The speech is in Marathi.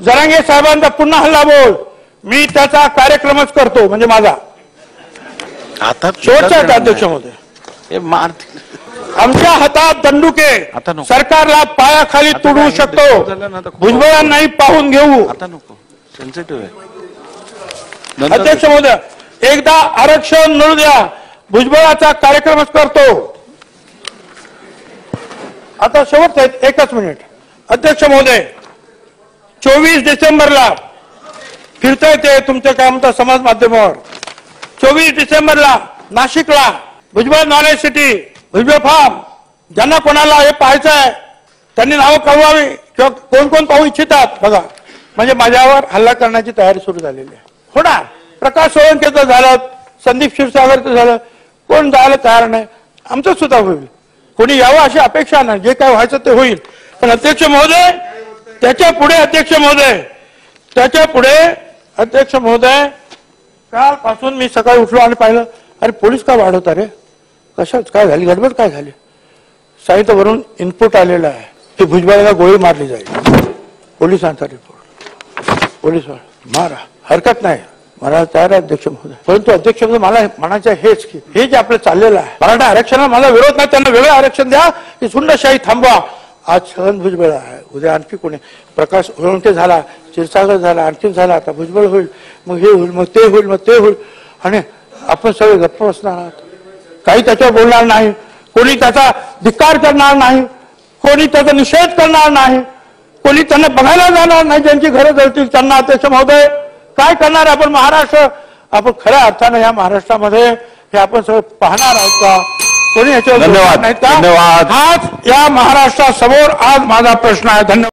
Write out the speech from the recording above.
जरांगे साहेबांचा पुन्हा हल्ला बोल, मी त्याचा कार्यक्रमच करतो म्हणजे माझा. आता शेवटचा अध्यक्ष महोदय, आमच्या हातात दंडुके, सरकारला पायाखाली तुडवू शकतो, भुजबळांनाही पाहून घेऊ. आता नको, सेन्सिटिव्ह आहे. अध्यक्ष महोदय, एकदा आरक्षण मिळू द्या, भुजबळाचा कार्यक्रमच करतो. आता शेवट एकच मिनिट. अध्यक्ष महोदय, 24 डिसेंबरला फिरता येते तुमच्या काय म्हणता समाज माध्यमावर. 24 डिसेंबरला नाशिकला Bhujbal knowledge city, Bhujbal farm, ज्यांना कोणाला हे पाहायचं आहे त्यांनी नावं कळवावी किंवा कोण कोण पाहू इच्छितात बघा. म्हणजे माझ्यावर हल्ला करण्याची तयारी सुरू झालेली आहे. होणार. प्रकाश सोळंकेचं झालं, संदीप क्षीरसागरचं झालं, कोण जायला तयार नाही. आमचं सुद्धा होईल. कोणी यावं अशी अपेक्षा नाही, जे काय व्हायचं ते होईल. पण अध्यक्ष महोदय, त्याच्या पुढे अध्यक्ष महोदय, कालपासून मी सकाळी उठलो आणि पाहिलं, अरे पोलीस का वाढवता रे, कशात काय झाली, गडबड काय झाली. साहित्यावरून इनपुट आलेलं आहे की भुजबळाला गोळी मारली जाईल. पोलिसांचा रिपोर्ट, पोलीस मारा, हरकत नाही, मला तयार आहे अध्यक्ष महोदय. परंतु अध्यक्ष महोदय, मला म्हणायचं हेच की हे जे आपलं चाललेलं आहे, मराठा आरक्षणाला माझा विरोध नाही, त्यांना वेगळं आरक्षण द्या, की झुंडशाही थांबवा. आज छगन भुजबळ आहे, उद्या आणखी कोणी, प्रकाश सोळंके झाला, क्षीरसागर झाला, आणखी झाला, आता भुजबळ होईल, मग हे होईल, मग ते होईल, मग ते होईल, आणि आपण सगळे गप्प बसणार आहात. काही त्याच्यावर बोलणार नाही, कोणी त्याचा धिक्कार करणार नाही, कोणी त्याचा निषेध करणार नाही, कोणी त्यांना बघायला जाणार नाही. ज्यांची घरं जळतील त्यांना. अध्यक्ष महोदय, काय करणार आपण महाराष्ट्र, आपण खऱ्या अर्थानं या महाराष्ट्रामध्ये हे आपण सगळं पाहणार आहोत का, कोणी याच्यावर धन्यवाद. हाच या महाराष्ट्रासमोर आज माझा प्रश्न आहे. धन्यवाद.